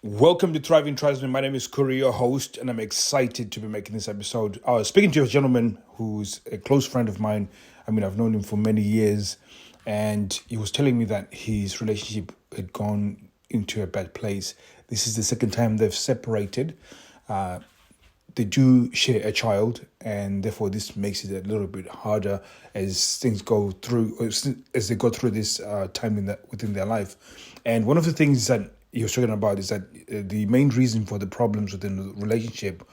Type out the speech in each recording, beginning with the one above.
Welcome to Thriving Tribesmen. My name is Kuri, your host, and I'm excited to be making this episode. I was speaking to a gentleman who's a close friend of mine. I've known him for many years, and he was telling me that his relationship had gone into a bad place. This is the second time they've separated. They do share a child, and therefore this makes it a little bit harder as things go through, as they go through this time within their life. And one of the things that he was talking about is that the main reason for the problems within the relationship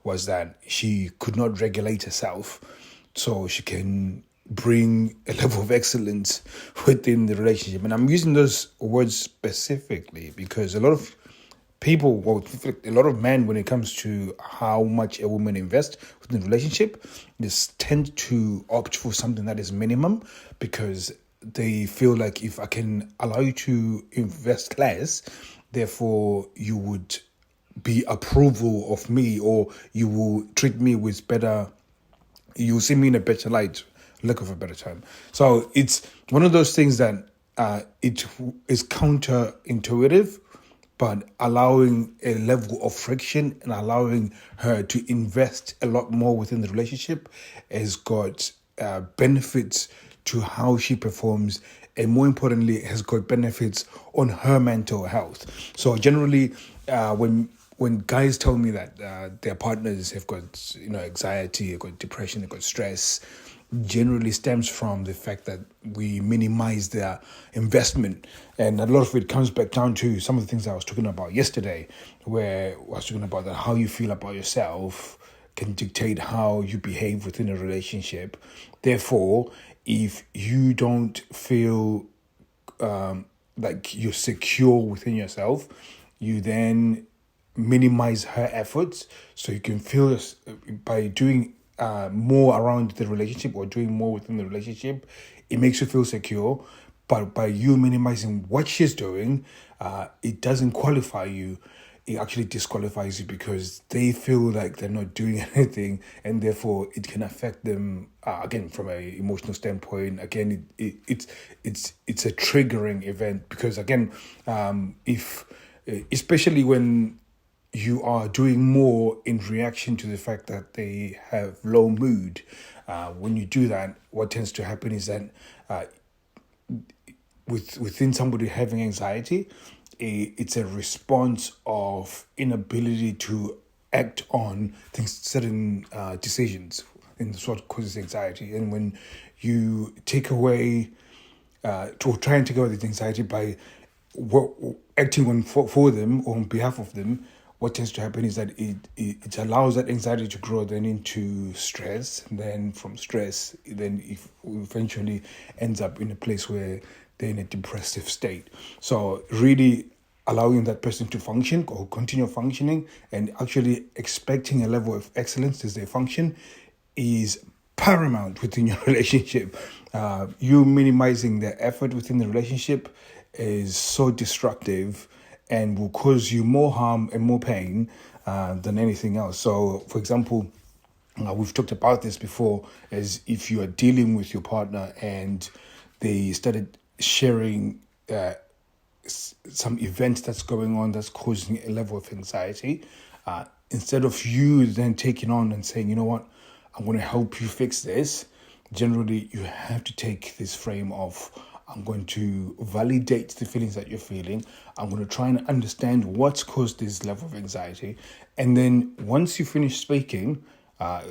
was that she could not regulate herself, so she can bring a level of excellence within the relationship. And I'm using those words specifically because a lot of men, when it comes to how much a woman invests within the relationship, just tend to opt for something that is minimum because they feel like if I can allow you to invest less, therefore you would be approval of me, or you will treat me with better, you see me in a better light, lack of a better term. So it's one of those things that it is counterintuitive, but allowing a level of friction and allowing her to invest a lot more within the relationship has got benefits to how she performs, and more importantly, has got benefits on her mental health. So generally, when guys tell me that their partners have got anxiety, have got depression, have got stress, generally stems from the fact that we minimize their investment. And a lot of it comes back down to some of the things I was talking about yesterday, where I was talking about that how you feel about yourself can dictate how you behave within a relationship. Therefore, if you don't feel like you're secure within yourself, you then minimize her efforts, so you can feel by doing more around the relationship or doing more within the relationship, it makes you feel secure. But by you minimizing what she's doing, it doesn't qualify you. It actually disqualifies you because they feel like they're not doing anything, and therefore it can affect them again from an emotional standpoint. Again, it's a triggering event because again, if especially when you are doing more in reaction to the fact that they have low mood, when you do that, what tends to happen is that within somebody having anxiety, it's a response of inability to act on certain decisions, and that's what causes anxiety. And when you take away, to try and take away the anxiety by acting on for them or on behalf of them, what tends to happen is that it allows that anxiety to grow then into stress. And then from stress, then if eventually ends up in a place where they're in a depressive state. So really allowing that person to function or continue functioning and actually expecting a level of excellence as they function is paramount within your relationship. You minimizing their effort within the relationship is so destructive and will cause you more harm and more pain than anything else. So, for example, we've talked about this before, as if you are dealing with your partner and they started sharing some event that's going on that's causing a level of anxiety, instead of you then taking on and saying, you know what, I'm going to help you fix this, generally you have to take this frame of, I'm going to validate the feelings that you're feeling. I'm going to try and understand what's caused this level of anxiety. And then once you finish speaking, my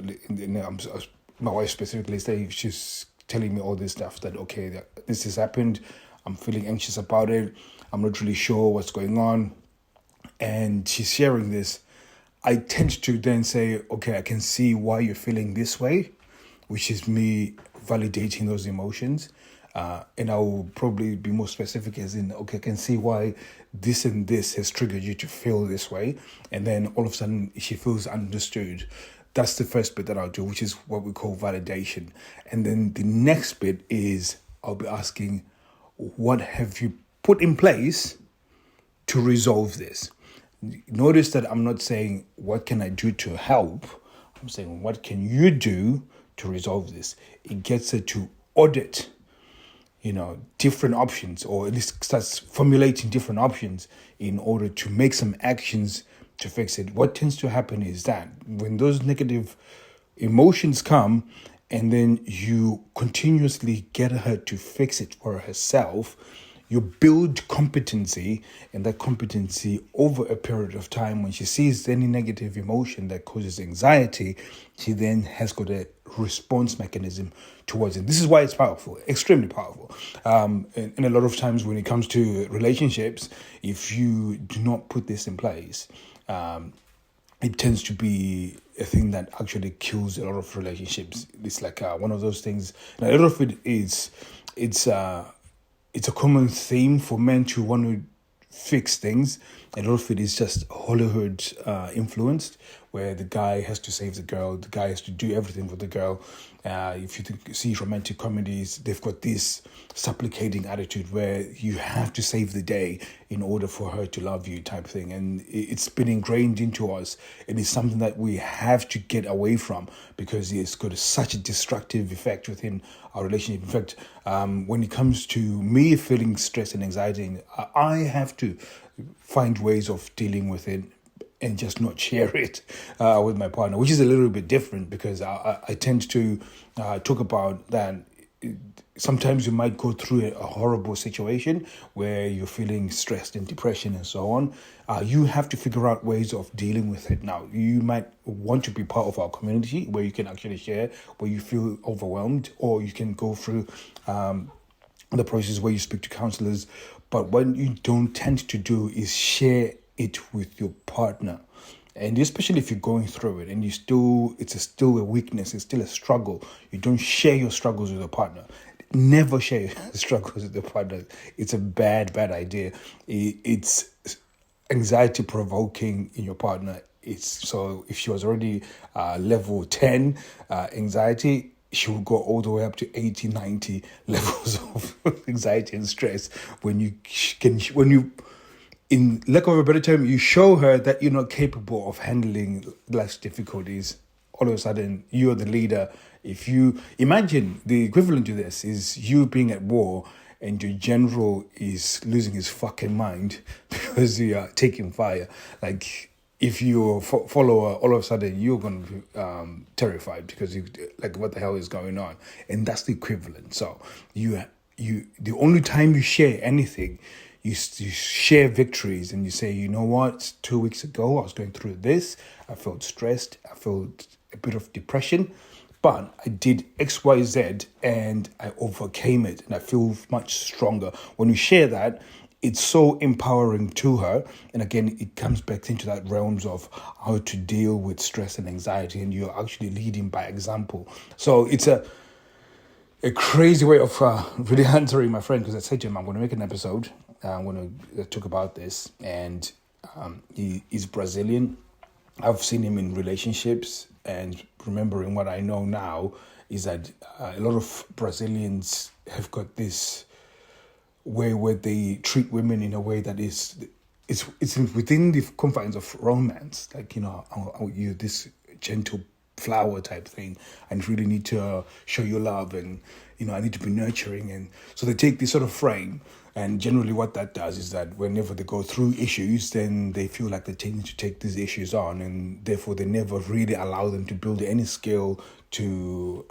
wife specifically, she's telling me all this stuff that, okay, this has happened. I'm feeling anxious about it. I'm not really sure what's going on. And she's sharing this. I tend to then say, okay, I can see why you're feeling this way, which is me validating those emotions. And I will probably be more specific as in, okay, I can see why this and this has triggered you to feel this way. And then all of a sudden she feels understood. That's the first bit that I'll do, which is what we call validation. And then the next bit is I'll be asking, what have you put in place to resolve this? Notice that I'm not saying, what can I do to help? I'm saying, what can you do to resolve this? It gets her to audit different options, or at least starts formulating different options in order to make some actions to fix it. What tends to happen is that when those negative emotions come, and then you continuously get her to fix it for herself, you build competency, and that competency over a period of time, when she sees any negative emotion that causes anxiety, she then has got a response mechanism towards it. This is why it's powerful, extremely powerful. And a lot of times when it comes to relationships, if you do not put this in place, it tends to be a thing that actually kills a lot of relationships. It's like one of those things. And a lot of it is, it's a common theme for men to want to fix things. A lot of it is just Hollywood influenced, where the guy has to save the girl, the guy has to do everything for the girl. If you see romantic comedies, they've got this supplicating attitude where you have to save the day in order for her to love you, type thing. And it's been ingrained into us. It is something that we have to get away from, because it's got such a destructive effect within our relationship. In fact, when it comes to me feeling stress and anxiety, I have to find ways of dealing with it and just not share it with my partner, which is a little bit different, because I tend to talk about that. Sometimes you might go through a horrible situation where you're feeling stressed and depression and so on. You have to figure out ways of dealing with it. Now, you might want to be part of our community where you can actually share where you feel overwhelmed, or you can go through the process where you speak to counselors. But what you don't tend to do is share it with your partner. And especially if you're going through it and it's still a weakness, it's still a struggle, you don't share your struggles with your partner. Never share your struggles with your partner. It's a bad idea. It's anxiety provoking in your partner. So if she was already level 10 anxiety, she will go all the way up to 80, 90 levels of anxiety and stress when you in lack of a better term, you show her that you're not capable of handling life's difficulties. All of a sudden, you're the leader. If you imagine, the equivalent to this is you being at war and your general is losing his fucking mind because you are taking fire. Like, if you're a follower, all of a sudden you're going to be terrified because you like, what the hell is going on? And that's the equivalent. So the only time you share anything, you share victories, and you say, you know what, 2 weeks ago I was going through this, I felt stressed, I felt a bit of depression, but I did X, Y, Z, and I overcame it, and I feel much stronger. When you share that, it's so empowering to her. And again, it comes back into that realms of how to deal with stress and anxiety, and you're actually leading by example. So it's a crazy way of really answering my friend, because I said to him, I'm going to make an episode. I'm going to talk about this. And he's Brazilian. I've seen him in relationships, and remembering what I know now is that a lot of Brazilians have got this way where they treat women in a way that it's within the confines of romance. Like, you this gentle flower type thing, and really need to show you love, and I need to be nurturing. And so they take this sort of frame, and generally what that does is that whenever they go through issues, then they feel like they need to take these issues on, and therefore they never really allow them to build any skill to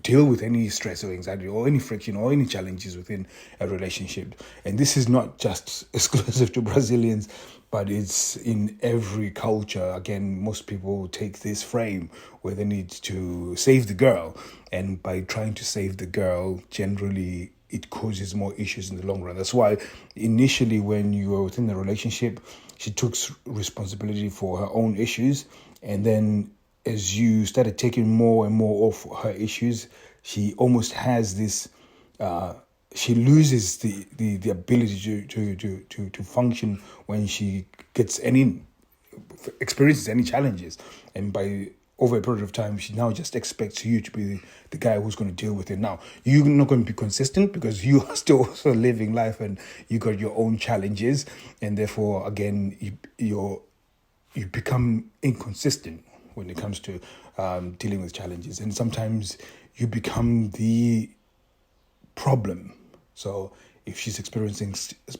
deal with any stress or anxiety or any friction or any challenges within a relationship. And this is not just exclusive to Brazilians, but it's in every culture. Again, most people take this frame where they need to save the girl, and by trying to save the girl, generally it causes more issues in the long run. That's why initially, when you were within the relationship, she took responsibility for her own issues, and then as you started taking more and more of her issues, she almost has this. She loses the ability to function when she experiences any challenges, and by over a period of time, she now just expects you to be the guy who's going to deal with it. Now, you're not going to be consistent because you are still also living life, and you got your own challenges, and therefore, again, you become inconsistent when it comes to dealing with challenges. And sometimes you become the problem. So if she's experiencing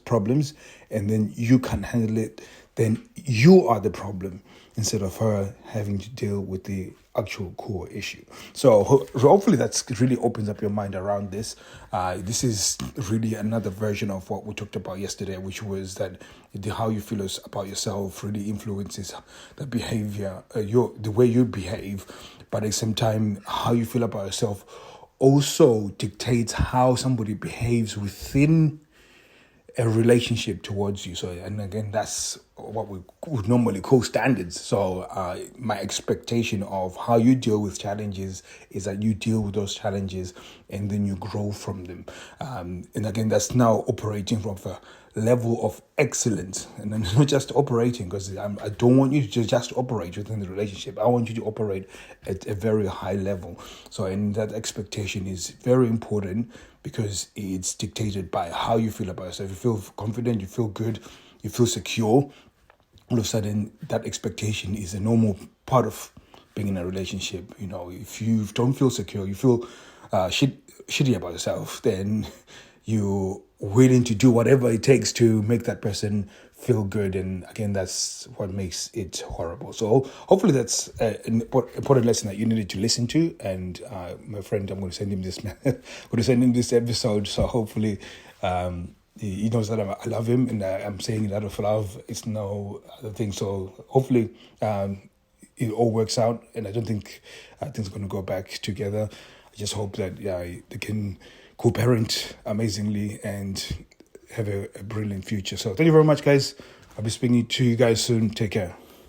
problems and then you can't handle it, then you are the problem instead of her having to deal with the actual core issue. So hopefully that's really opens up your mind around this. This is really another version of what we talked about yesterday, which was that how you feel about yourself really influences the behavior, the way you behave, but at the same time, how you feel about yourself also dictates how somebody behaves within a relationship towards you. So, and again, that's what we would normally call standards. So my expectation of how you deal with challenges is that you deal with those challenges and then you grow from them. And again, that's now operating from a level of excellence, and then not just operating, because I don't want you to just operate within the relationship. I want you to operate at a very high level. So, and that expectation is very important because it's dictated by how you feel about yourself. You feel confident, you feel good, you feel secure. All of a sudden, that expectation is a normal part of being in a relationship. You know, if you don't feel secure, you feel shitty about yourself, then you're willing to do whatever it takes to make that person feel good. And again, that's what makes it horrible. So hopefully that's an important lesson that you needed to listen to. And my friend, I'm going to send him this episode. So hopefully he knows that I love him, and I'm saying it out of love. It's no other thing. So hopefully it all works out, and I don't think things are going to go back together. I just hope that they can co-parent amazingly and have a brilliant future. So thank you very much, guys. I'll be speaking to you guys soon. Take care.